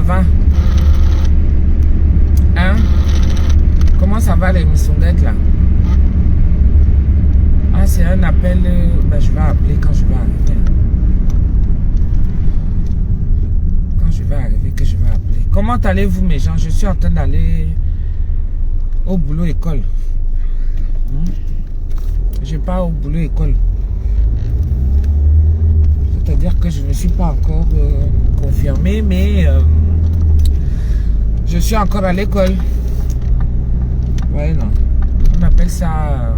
va? Hein? Comment ça va les missonguettes là? Ah, c'est un appel. Ben, je vais appeler quand je vais arriver. Quand je vais arriver, que je vais appeler. Comment allez-vous mes gens? Je suis en train d'aller au boulot école. Je pars au boulot école. C'est-à-dire que je ne suis pas encore confirmé, mais je suis encore à l'école. Ouais, non. On appelle ça...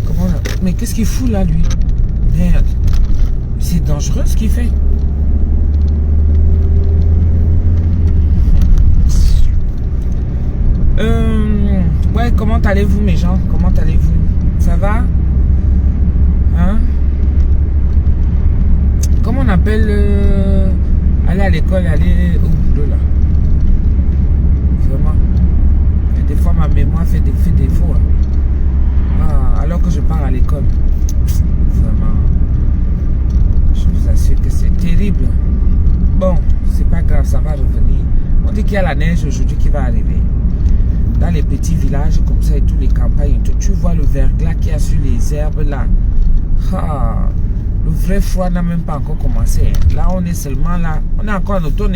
comment on appelle... Mais qu'est-ce qu'il fout là, lui? Merde. C'est dangereux ce qu'il fait. Ouais, comment allez-vous mes gens? Comment allez-vous? Ça va? Hein? Comment on appelle aller à l'école, aller au boulot là? Vraiment. Et des fois ma mémoire fait défaut. Hein. Ah, alors que je pars à l'école. Vraiment. Je vous assure que c'est terrible. Bon, c'est pas grave, ça va revenir. On dit qu'il y a la neige aujourd'hui qui va arriver. Dans les petits villages comme ça et tous les campagnes, tu vois le verglas qu'il y a sur les herbes là. Ah, le vrai froid n'a même pas encore commencé. Là, on est seulement là. On est encore en automne.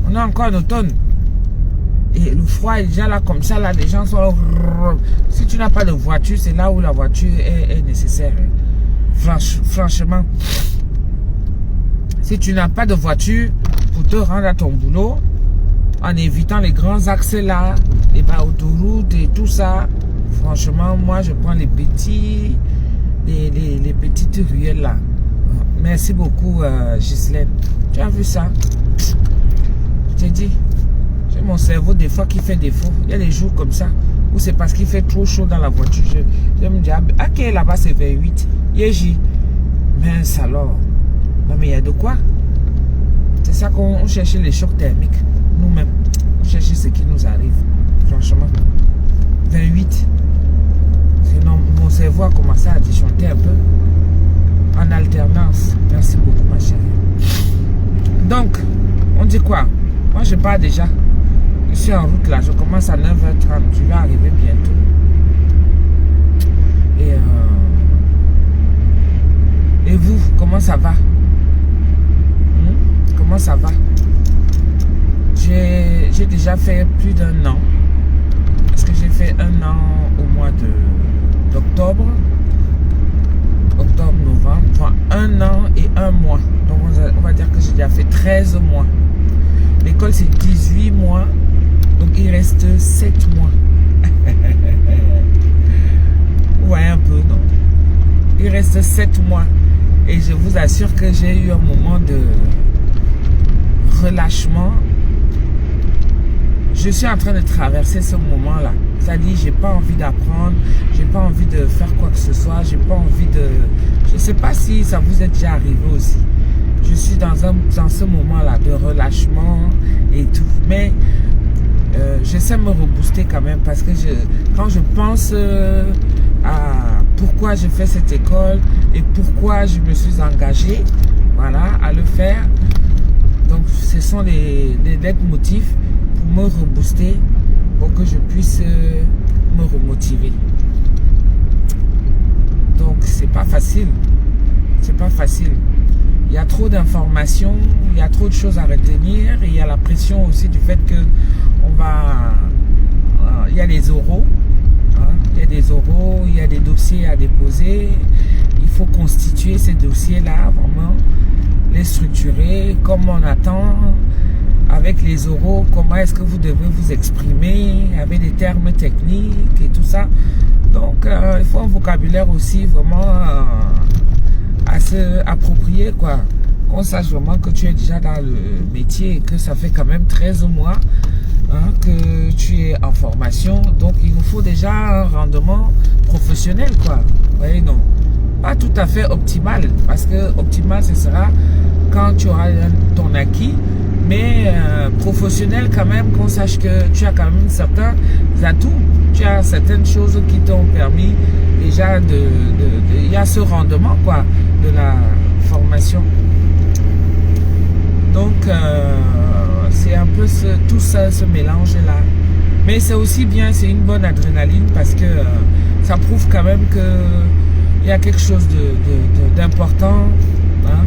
On est encore en automne. Et le froid est déjà là comme ça. Là, les gens sont... Si tu n'as pas de voiture, c'est là où la voiture est nécessaire. Franchement. Si tu n'as pas de voiture pour te rendre à ton boulot, en évitant les grands axes là, les bas autoroutes et tout ça, franchement, moi, je prends les petites ruelles là. Merci beaucoup, Ghislaine. Tu as vu ça? Je t'ai dit, j'ai mon cerveau des fois qui fait défaut. Il y a des jours comme ça, où c'est parce qu'il fait trop chaud dans la voiture. Je me dis, ok, là-bas c'est 28. Yéji. Mince alors. Non mais il y a de quoi? C'est ça qu'on cherchait les chocs thermiques. Nous-mêmes, on cherchait ce qui nous arrive. Franchement. 28. Sinon, mon cerveau a commencé à déchanter un peu. En alternance. Merci beaucoup, ma chérie. Donc, on dit quoi? Moi, je pars déjà. Je suis en route là. Je commence à 9h30. Je vais arriver bientôt. Et vous, comment ça va? Comment ça va? J'ai déjà fait plus d'1 an. Parce que j'ai fait 1 an au mois d'octobre. Octobre, novembre. Enfin, 1 an et 1 mois. Donc on va dire que j'ai déjà fait 13 mois. L'école c'est 18 mois. Donc il reste 7 mois. Ouais, un peu, non? Il reste 7 mois. Et je vous assure que j'ai eu un moment de relâchement. Je suis en train de traverser ce moment-là. C'est-à-dire, j'ai pas envie d'apprendre, j'ai pas envie de faire quoi que ce soit, j'ai pas envie de... Je sais pas si ça vous est déjà arrivé aussi. Je suis dans ce moment-là de relâchement et tout. Mais j'essaie de me rebooster quand même parce que quand je pense à pourquoi je fais cette école et pourquoi je me suis engagé, voilà, à le faire. Donc, ce sont des motifs pour me rebooster, pour que je puisse me remotiver. Donc, c'est pas facile. C'est pas facile. Il y a trop d'informations, il y a trop de choses à retenir, et il y a la pression aussi du fait que il y a les oraux. Il y a des oraux, il y a des dossiers à déposer. Il faut constituer ces dossiers-là, vraiment, les structurer comme on attend. Avec les oraux, comment est-ce que vous devez vous exprimer, avec des termes techniques et tout ça. Donc, il faut un vocabulaire aussi vraiment assez approprié, quoi. Qu'on sache vraiment que tu es déjà dans le métier et que ça fait quand même 13 mois. Que tu es en formation, donc il nous faut déjà un rendement professionnel, quoi. Vous voyez, non, pas tout à fait optimal, parce que optimal ce sera quand tu auras ton acquis, mais professionnel quand même, qu'on sache que tu as quand même certains atouts, tu as certaines choses qui t'ont permis déjà déjà il y a ce rendement quoi de la formation. Donc c'est un peu tout ça, ce mélange là. Mais c'est aussi bien, c'est une bonne adrénaline parce que ça prouve quand même que il y a quelque chose d'important. Hein?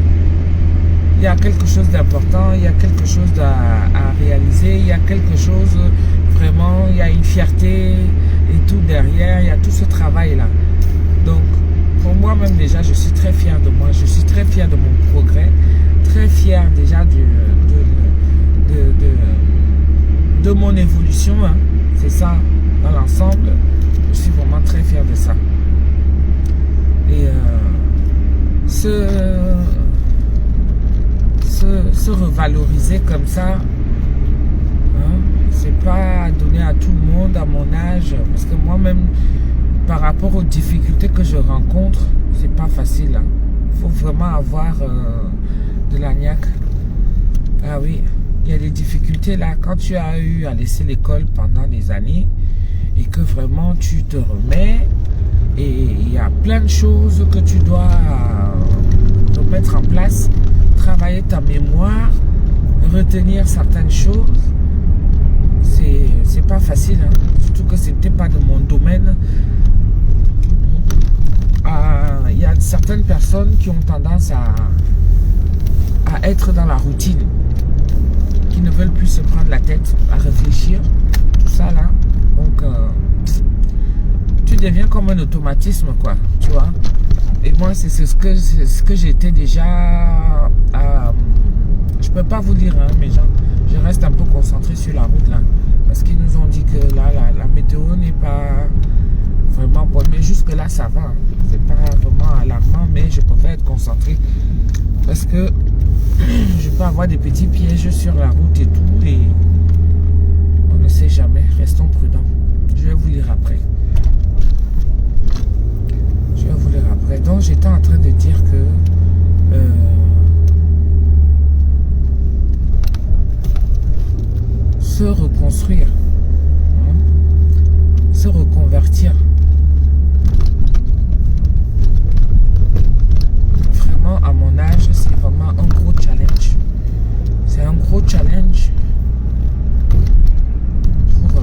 Il y a quelque chose d'important, il y a quelque chose à réaliser, il y a quelque chose vraiment, il y a une fierté et tout derrière, il y a tout ce travail là. Donc pour moi-même déjà, je suis très fier de moi, je suis très fier de mon progrès, très fier déjà de mon évolution, hein. C'est ça, dans l'ensemble, je suis vraiment très fier de ça. Et se revaloriser comme ça, hein, c'est pas donné à tout le monde à mon âge, parce que moi-même, par rapport aux difficultés que je rencontre, c'est pas facile. Hein. Faut vraiment avoir de la niaque. Ah oui, il y a des difficultés là, quand tu as eu à laisser l'école pendant des années, et que vraiment tu te remets, et il y a plein de choses que tu dois mettre en place, travailler ta mémoire, retenir certaines choses, c'est pas facile, hein. Surtout que c'était pas de mon domaine. Il y a certaines personnes qui ont tendance à être dans la routine, qui ne veulent plus se prendre la tête à réfléchir, tout ça là. Donc tu deviens comme un automatisme quoi, tu vois. Et moi c'est ce que j'étais déjà je peux pas vous dire hein, mais genre, je reste un peu concentré sur la route là, parce qu'ils nous ont dit que là la météo n'est pas vraiment bonne, mais jusque là ça va, hein. C'est pas vraiment alarmant, mais je préfère être concentré parce que je peux avoir des petits pièges sur la route et tout, et on ne sait jamais. Restons prudents. Je vais vous lire après. Donc j'étais en train de dire que se reconstruire, hein, se reconvertir, vraiment à mon âge, c'est vraiment un gros challenge. C'est un gros challenge pour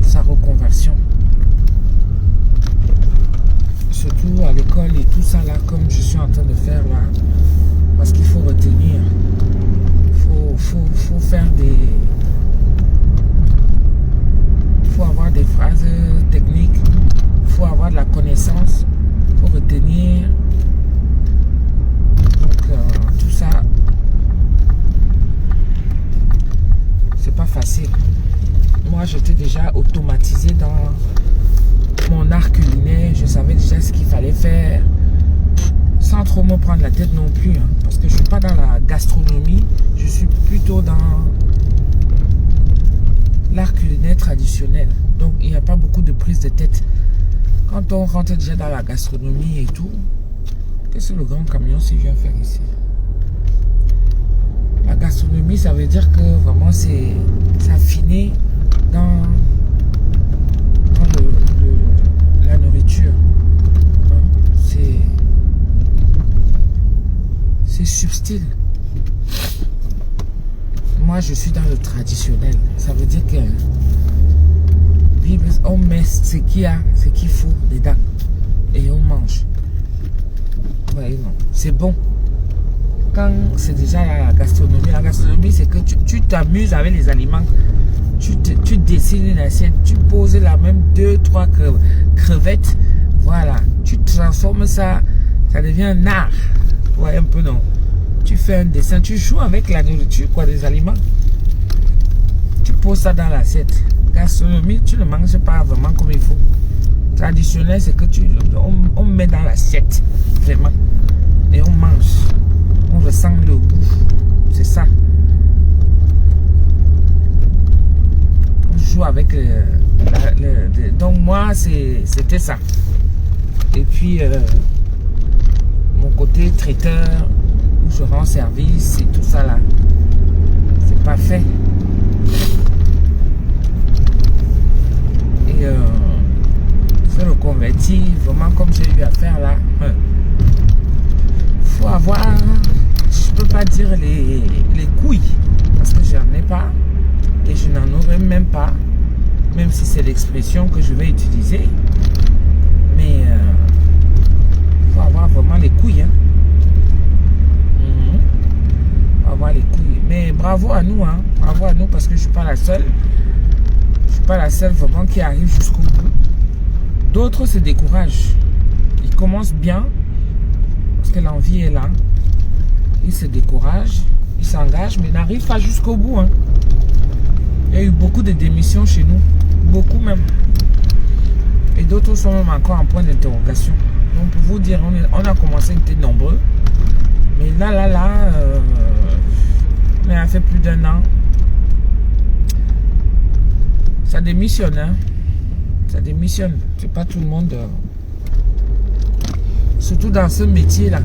sa reconversion. Surtout à l'école et tout ça là, comme je suis en train de faire là, parce qu'il faut retenir, faut faire faut avoir des phrases techniques, faut avoir de la connaissance, faut retenir. Donc tout ça, c'est pas facile. Moi j'étais déjà automatisé dans mon art culinaire, je savais déjà ce qu'il fallait faire sans trop me prendre la tête non plus, hein, parce que je suis pas dans la gastronomie, je suis plutôt dans l'art culinaire traditionnel, donc il n'y a pas beaucoup de prise de tête. Quand on rentre déjà dans la gastronomie et tout, qu'est-ce que le grand camion s'il vient faire ici? La gastronomie, ça veut dire que vraiment c'est affiné dans la nourriture, hein, c'est subtil. Moi je suis dans le traditionnel, ça veut dire que on met ce qu'il faut dedans et on mange. Ouais, non, c'est bon. Quand c'est déjà la gastronomie c'est que tu t'amuses avec les aliments. Tu dessines une assiette, tu poses la même 2-3 crevettes, voilà, tu transformes ça, ça devient un art. Ouais, un peu non. Tu fais un dessin, tu joues avec la nourriture, quoi, des aliments. Tu poses ça dans l'assiette. Gastronomie, tu ne manges pas vraiment comme il faut. Traditionnel, c'est que on met dans l'assiette, vraiment, et on mange. On ressent le goût, c'est ça. Joue avec donc moi c'était ça, et puis mon côté traiteur où je rends service et tout ça là, c'est pas fait. Et converti, vraiment comme j'ai eu à faire là, faut avoir, je peux pas dire les couilles, parce que j'en ai pas, et je n'en aurai même pas, même si c'est l'expression que je vais utiliser, mais faut avoir vraiment les couilles, hein. Faut avoir les couilles, mais bravo à nous, hein, bravo à nous, parce que je suis pas la seule, vraiment qui arrive jusqu'au bout. D'autres se découragent, ils commencent bien, parce que l'envie est là, ils se découragent, ils s'engagent, mais n'arrivent pas jusqu'au bout, hein. Il y a eu beaucoup de démissions chez nous, beaucoup même. Et d'autres sont même encore en point d'interrogation. Donc pour vous dire, on a commencé, on était nombreux. Mais là, on a fait plus d'1 an. Ça démissionne, hein. Ça démissionne. C'est pas tout le monde. Surtout dans ce métier-là.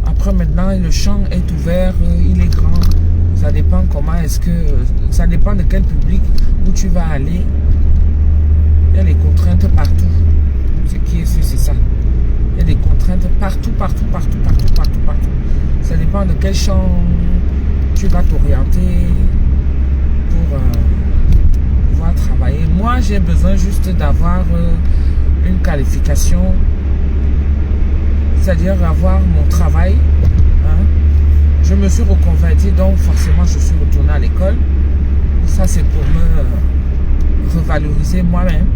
Après maintenant, le champ est ouvert, il est grand. Ça dépend comment est-ce que... Ça dépend de quel public où tu vas aller. Il y a des contraintes partout. Ce qui est sûr, c'est ça. Il y a des contraintes partout. Ça dépend de quel champ tu vas t'orienter pour pouvoir travailler. Moi, j'ai besoin juste d'avoir une qualification. C'est-à-dire avoir mon travail. Hein. Je me suis reconverti, donc forcément je suis retourné à l'école. Ça c'est pour me revaloriser moi-même.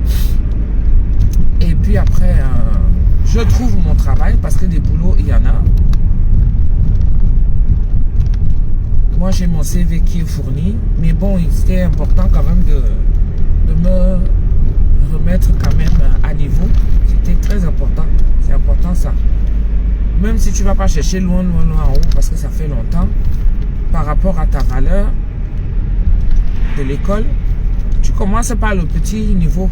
Et puis après, je trouve mon travail parce que des boulots, il y en a. Moi j'ai mon CV qui est fourni. Mais bon, c'était important quand même de me remettre quand même à niveau. C'était très important. C'est important ça. Même si tu ne vas pas chercher loin en haut parce que ça fait longtemps, par rapport à ta valeur de l'école, tu commences par le petit niveau.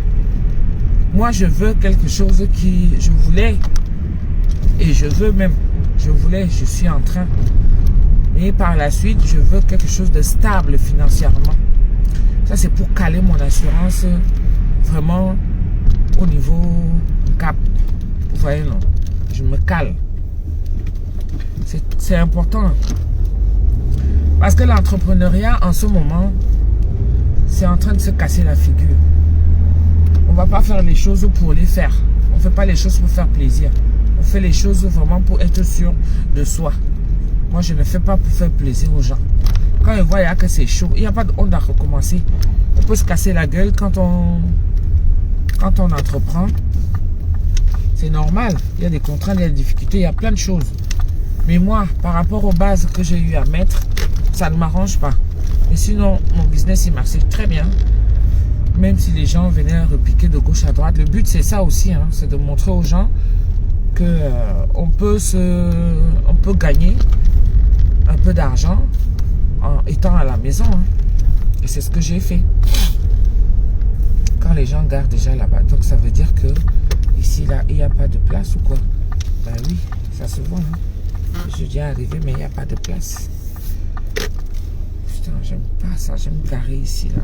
Moi, je veux quelque chose qui... Je voulais, et je veux même, je suis en train. Mais par la suite, je veux quelque chose de stable financièrement. Ça, c'est pour caler mon assurance vraiment au niveau cap. Vous voyez, non? Je me cale. C'est important. Parce que l'entrepreneuriat, en ce moment, c'est en train de se casser la figure. On ne va pas faire les choses pour les faire. On ne fait pas les choses pour faire plaisir. On fait les choses vraiment pour être sûr de soi. Moi, je ne fais pas pour faire plaisir aux gens. Quand ils voient que c'est chaud, il n'y a pas de honte à recommencer. On peut se casser la gueule quand on entreprend. C'est normal. Il y a des contraintes, il y a des difficultés, il y a plein de choses. Mais moi, par rapport aux bases que j'ai eu à mettre, ça ne m'arrange pas. Mais sinon, mon business, il marchait très bien. Même si les gens venaient repiquer de gauche à droite. Le but, c'est ça aussi. Hein, c'est de montrer aux gens qu'on peut gagner un peu d'argent en étant à la maison. Hein. Et c'est ce que j'ai fait. Quand les gens gardent déjà là-bas. Donc, ça veut dire que ici, là, il n'y a pas de place ou quoi? Ben oui, ça se voit. Hein. Je suis déjà arrivé, mais il n'y a pas de place. Putain, j'aime pas ça. J'aime garer ici, là.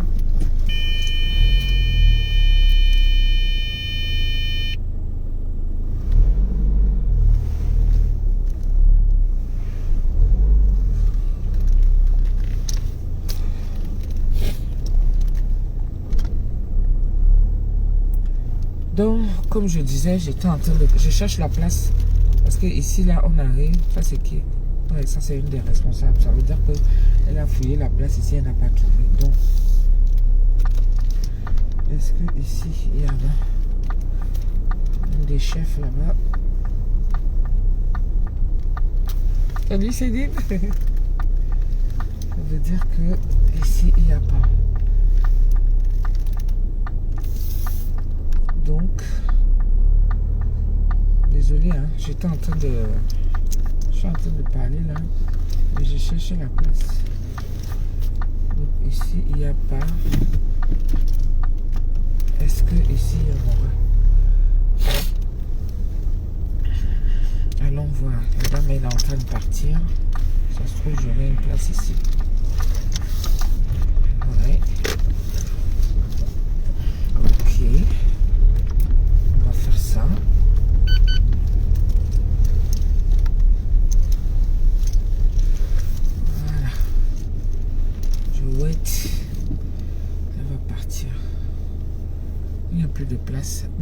Donc, comme je disais, j'étais en train de... Je cherche la place. Parce que ici, là, on arrive. Ça, c'est qui? Ouais, ça, c'est une des responsables. Ça veut dire qu'elle a fouillé la place ici, elle n'a pas trouvé. Donc, est-ce que ici, il y a un des chefs là-bas? Salut, Céline. Ça veut dire que ici, il n'y a pas. Donc, désolé, hein, j'étais en train de... Je suis en train de parler là, et je cherchais la place. Donc ici, il n'y a pas. Est-ce que ici, il y aura? Allons voir. La dame, elle est en train de partir. Ça se trouve, j'aurai une place ici. Ouais. Ok.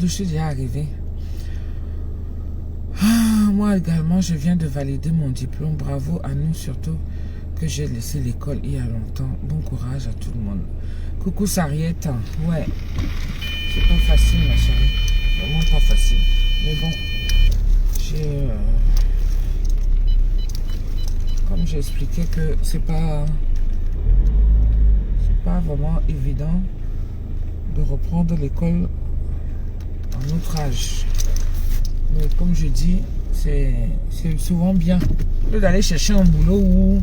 je suis déjà arrivée. Ah, moi également, je viens de valider mon diplôme. Bravo à nous, surtout que j'ai laissé l'école il y a longtemps. Bon courage à tout le monde. Coucou Sariette. Ouais, c'est pas facile ma chérie. Vraiment pas facile. Mais bon, j'ai... comme j'ai expliqué que c'est pas vraiment évident de reprendre l'école en notre âge. Mais comme je dis, c'est souvent bien d'aller chercher un boulot où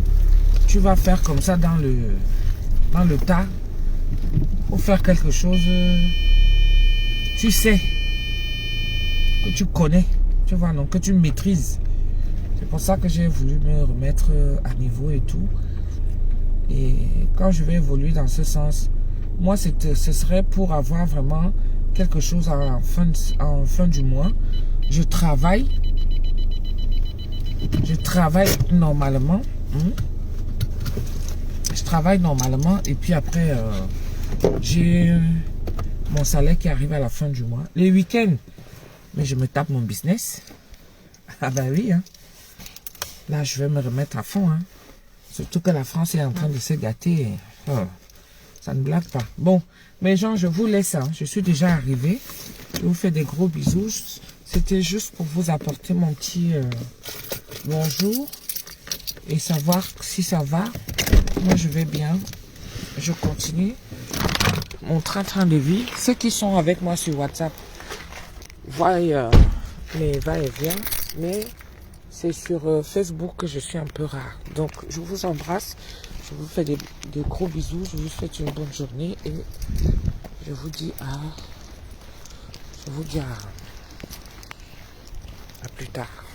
tu vas faire comme ça dans le tas, ou faire quelque chose, tu sais, que tu connais, tu vois, donc que tu maîtrises. C'est pour ça que j'ai voulu me remettre à niveau et tout. Et quand je vais évoluer dans ce sens, moi, ce serait pour avoir vraiment quelque chose en fin du mois. Je travaille normalement. Je travaille normalement et puis après, j'ai mon salaire qui arrive à la fin du mois. Les week-ends, mais je me tape mon business. Ah ben oui, hein. Là, je vais me remettre à fond. Hein. Surtout que la France est en train de se gâter. Oh, ça ne blague pas. Bon, mes gens, je vous laisse. Hein. Je suis déjà arrivé. Je vous fais des gros bisous. C'était juste pour vous apporter mon petit bonjour et savoir si ça va. Moi, je vais bien. Je continue mon train de vie. Ceux qui sont avec moi sur WhatsApp voient mes va-et-vient, mais c'est sur Facebook que je suis un peu rare. Donc, je vous embrasse. Je vous fais des gros bisous. Je vous souhaite une bonne journée et je vous dis à plus tard.